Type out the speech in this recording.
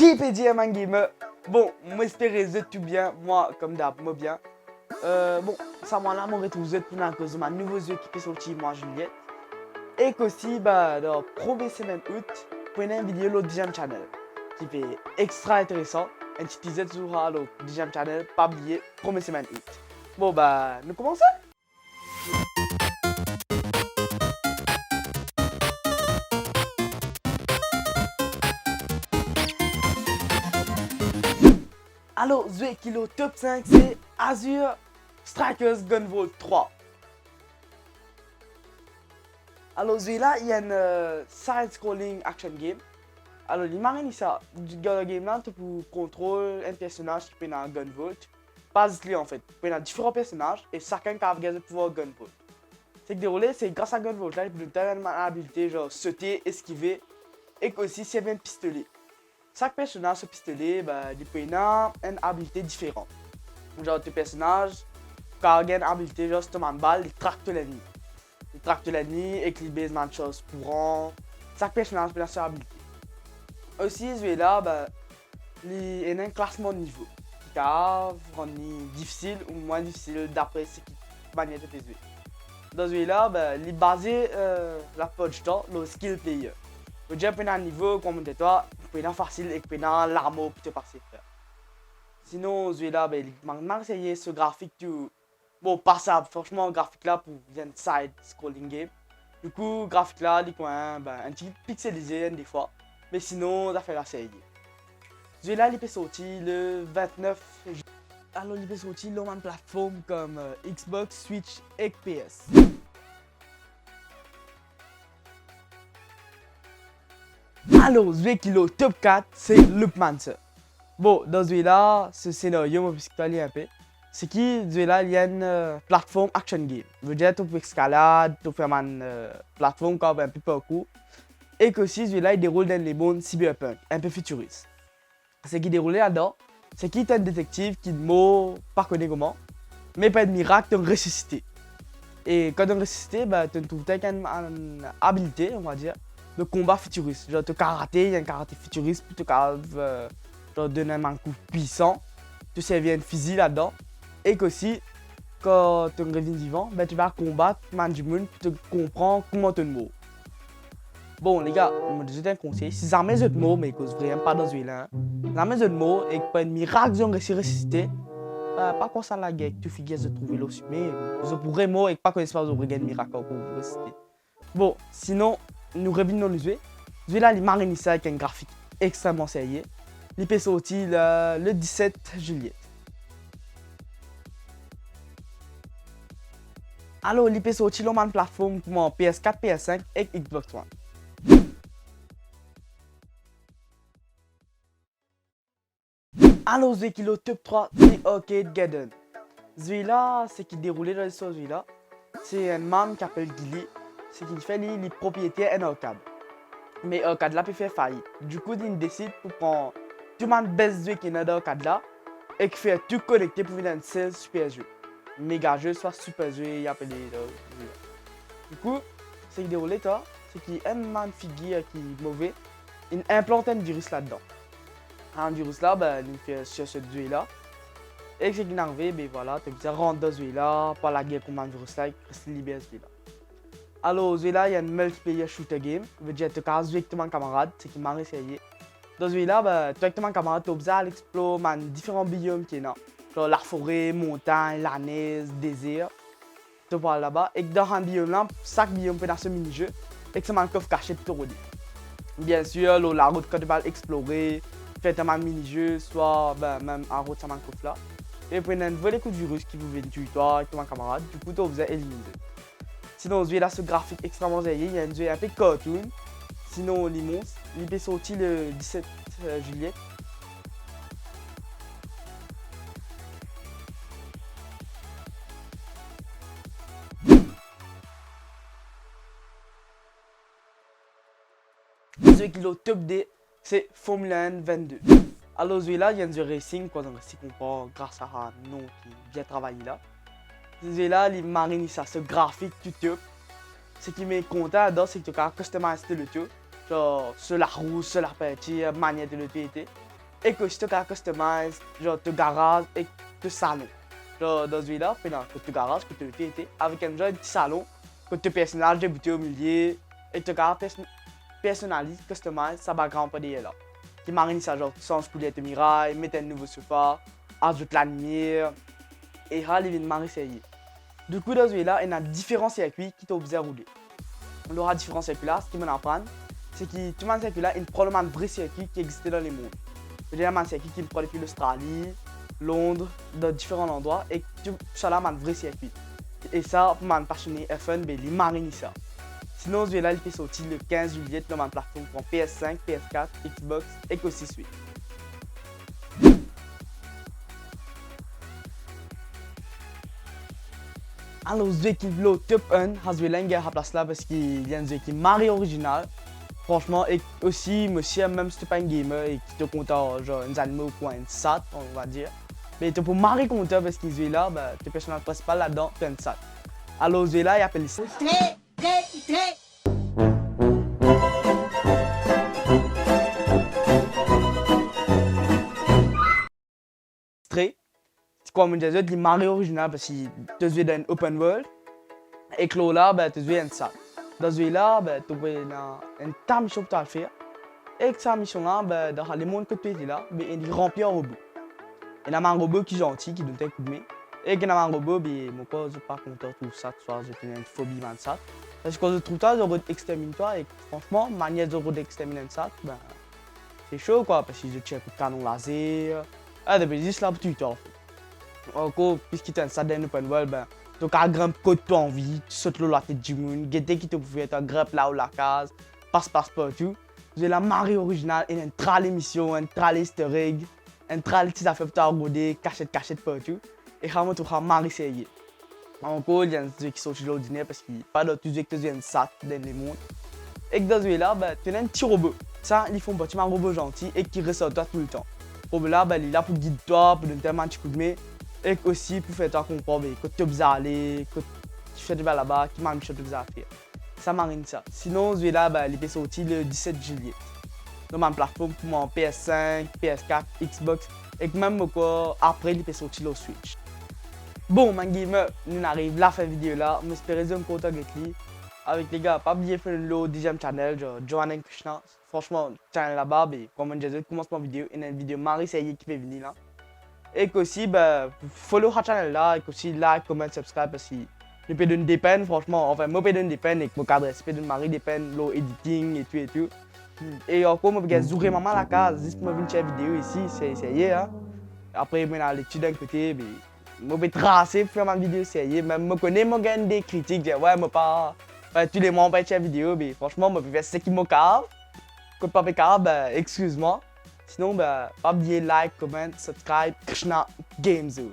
Qui peut dire man gamer? Bon, moi j'espère que tout bien, moi comme d'hab, moi bien. Bon, ça m'a là, mon retour pour à cause de ma nouveau jeu qui est sorti, moi Juliette. Et qu'aussi, bah, dans la première semaine août, prenez une vidéo le deuxième channel qui fait extra intéressant. Un petit teaser sur le deuxième channel, pas oublier, première semaine août. Bon, bah, nous commençons. Alors, jeu qui est le top 5, c'est Azure Strikers Gunvolt 3. Alors, celui-là, il y a une side-scrolling action game. Alors, l'imagine ça, dans le game là, tu peux contrôler un personnage qui peut dans Gunvolt. Pas juste en fait, tu peux dans différents personnages et chacun qui a le pouvoir Gunvolt. C'est que déroulé, c'est grâce à Gunvolt là, il peut tellement habilité, genre sauter, esquiver et aussi s'il y avait un pistolet. Chaque personnage ce pistolet, bah, il peut avoir une habilité différente. Genre, tes personnages, quand il y a une habilité, genre, si tu as une balle, il tracte l'ennemi. Il tracte l'ennemi, équilibre de choses courant. Chaque personnage peut avoir cette habilité. Aussi, celui-là, bah, il y a un classement de niveau. Car on est difficile ou moins difficile d'après ce qui manière de jouer. Dans celui-là, bah, il est basé la poche temps, le skill player. Vous déjà un niveau comme toi, vous pouvez facile et vous pouvez l'armure pour te passer faire. Sinon, celui-là, ben, il manque essayer ce graphique tout. Bon, passable, franchement, le graphique là pour une side scrolling game. Du coup, le graphique là, il est ben, un petit pixelisé des fois. Mais sinon, ça fait la série. Celui-là, il peut sortir le 29 juillet. Alors, il peut sortir sur une plateforme comme Xbox, Switch et PS. Alors, celui qui est le top 4, c'est Loopmancer. Bon, dans celui-là, ce scénario, moi, puisque tu un peu, c'est que celui-là, il y a une plateforme action game. Je veux dire, tu peux escalade, tu peux faire une plateforme comme un peu parcours. Et que aussi, celui-là, il déroule dans les mondes cyberpunk, un peu futuriste. Ce qui déroule là-dedans, c'est qu'il y a un détective qui ne mord pas connaît comment, mais pas de miracle, tu es ressuscité. Et quand tu es ressuscité, bah, tu trouves une habilité, on va dire, de combat futuriste. Genre, tu karaté, il y a un karaté futuriste, puis tu donner un coup puissant, tu servir une fusil là-dedans. Et qu'aussi, quand tu reviens vivant, ben, tu vas combattre management pour te comprendre comment tu te mots. Bon, les gars, je vous donne un conseil. Si jamais je te mots, mais que vraiment pas dans ce là, si jamais je te mots et que pas un miracle, je réussi à ressusciter, pas comme ça la guerre, tu figures de trouver l'eau, mais je pourrais mourir et pas connaître pas de miracle pour vous ressusciter. Bon, sinon, nous revenons dans le jeu. Je vais là, les marines ici avec un graphique extrêmement sérieux. Il peut sortir le 17 juillet. Alors, il peut sortir sur une plateforme comme PS4, PS5 et Xbox One. Alors, celui qui est le top 3, c'est Arcade Garden. Celui-là, c'est qui déroulait dans l'histoire celui-là. C'est un man qui s'appelle Gilly. C'est qu'il fait les propriétaires d'un arcade. Mais l'arcade là peut faire faillite. Du coup, il décide pour prendre tout le monde best jeu qui est dans l'arcade là et qui fait tout connecté pour faire un seul super jeu. Méga jeu, soit super jeu, il appelé jeu. Du coup, ce qui déroule là, c'est qu'il y a un man figure qui est mauvais, il implante un virus là-dedans. Un virus là, ben, il fait sur ce jeu là. Et ce qui est arrivé, ben voilà, tu rentres dans ce jeu là, pas la guerre contre un virus là, il se libère ce jeu là. Alors, ce jeu là, il y a un multiplayer shooter game, veut dire tu casses directement camarade, c'est qui m'a essayé. Dans ce jeu là, ben, directement camarade, tu observes l'explore différents biomes qui est là. Genre la forêt, montagne, la neige, désert. Tu vois là-bas. Et dans un biome là, chaque biome peut dans ce mini-jeu. Et que c'est un coffre caché pour te rôder. Bien sûr, la route quand tu vas explorer, faire un mini-jeu, soit ben, même en route sur un coffre là. Et puis, il y a un vrai coup de virus qui vous vient tuer toi avec ton camarade. Du coup, tu vas éliminer. Sinon, ce jeu là, ce graphique extrêmement zéro. Il y a un jeu un peu cartoon. Sinon, les monstres. Il est sorti le 17 juillet. Celui qui est au top D, c'est Formula 1 22. Alors celui-là, il y a un jeu racing, quoi, donc si comprend grâce à un nom qui est bien travaillé là. Celui-là, il marine ça, ce graphique tout top. Ce qui m'est content c'est que tu peux customiser le tout. Genre, sur la roue, sur la petite manière de le péter. et que si tu as customize, genre, ton garage et ton salon. Genre, dans celui-là, pendant que ton garage, que tu été, avec un genre de petit salon, que tu personnage débuté au milieu, et tu as personnalise, customize, sa background pas là. Qui marine ça, genre, sans couler de miraille, mettre un nouveau sofa, ajoute la lumière, et là, il vient de mariner ça. Du coup, dans celui-là, il y a différents circuits qui t'ont besoin de rouler. On aura différents circuits là, ce qui m'en apprend, c'est que tout le circuit là, il prend le vrai circuit qui existait dans les mondes. Il y a un circuit qui prend depuis l'Australie, Londres, dans différents endroits, et tout ça là, un vrai circuit. Et ça, pour les passionnés F1, il marine ça. Sinon, ce là, il fait sortir le 15 juillet dans ma plateforme pour PS5, PS4, Xbox et aussi Switch. Alors, ce jeu qui est le top 1, je vais à la place là parce qu'il y a un jeu qui est Mario original. Franchement, et aussi, monsieur, même si tu n'es pas un gamer et qui te compte genre un animaux ou un SAT, on va dire. Mais tu peux Mario compter parce qu'il est là, bah, le personnage principal là-dedans, c'est un SAT. Alors, ce jeu là, il appelle ça. Comme je disais, il Mario original parce que tu joues dans un open world et que là, tu joues un SAT. Dans ce là, tu as une ta mission pour faire. Et que cette mission là, dans les mondes que tu es là, il est rempli en robot. Il y a un robot qui est gentil, qui donne un coup de main. Et qu'il y a un robot, mon corps, je ne suis pas content de tout ça, j'ai une phobie de ça. Parce que quand je trouve ça, je extermine toi et franchement, ma manière de exterminer ça, c'est chaud quoi, parce que je tire un coup de canon laser. Depuis juste là pour Twitter. Encore, puisqu'il y a un SAT dans l'open world, tu as un grimpe que tu as envie, tu sautes la tête du monde, guetter qui te pouvait être un grimpe là ou la case, passe partout. J'ai la Mario originale et une trale émission, une trale easter egg, une trale petite affaire pour t'aborder, cachette partout. Et vraiment, tu as Mario sérieux. Encore, il y a un jeu qui sort de l'ordinaire parce qu'il n'y a pas d'autre jeu que tu as un SAT dans le monde. Et que dans ce jeu-là, tu as un petit robot. Ça, ils font un robot gentil et qui ressort toi tout le temps. Le robot là, il est là pour guider toi, pour donner un petit coup de main. Et aussi pour faire toi comprendre que tu es besoin d'aller, que tu fais du mal là-bas, qui m'a mis chose à faire. Ça marine ça. Sinon, ce là, il est sorti le 17 juillet. Dans ma plateforme pour mon PS5, PS4, Xbox. Et même encore après, il est sorti le Switch. Bon, mon gamer, nous arrivons à la fin de la vidéo là. J'espère que vous avez content avec lui. Avec les gars, pas oublier de faire le deuxième channel, genre Johan Krishna. Franchement, channel là-bas, comme je disais, commence ma vidéo. Il y a une vidéo Marie Seye qui fait venir là. Et aussi, follow la channel là, et aussi like, comment, subscribe parce que je peux donner des peines, franchement, enfin, moi je peux donner des peines avec mon cadre, je peux donner Marie des peines, le editing et tout et tout. Et encore, je peux zourer maman la case, juste pour une vidéo ici, c'est sérieux, hein. Après, je vais aller l'étude d'un côté, je peux tracer pour faire ma vidéo sérieux, même je connais, je gagne des critiques, je dis, ouais, moi pas, tous les mois, je vais faire une vidéo, mais franchement, je peux faire ce qui me cave. Quand pas fait cave, excuse-moi. Sinon, pas oublier like, comment, subscribe, Krishna Game Zone.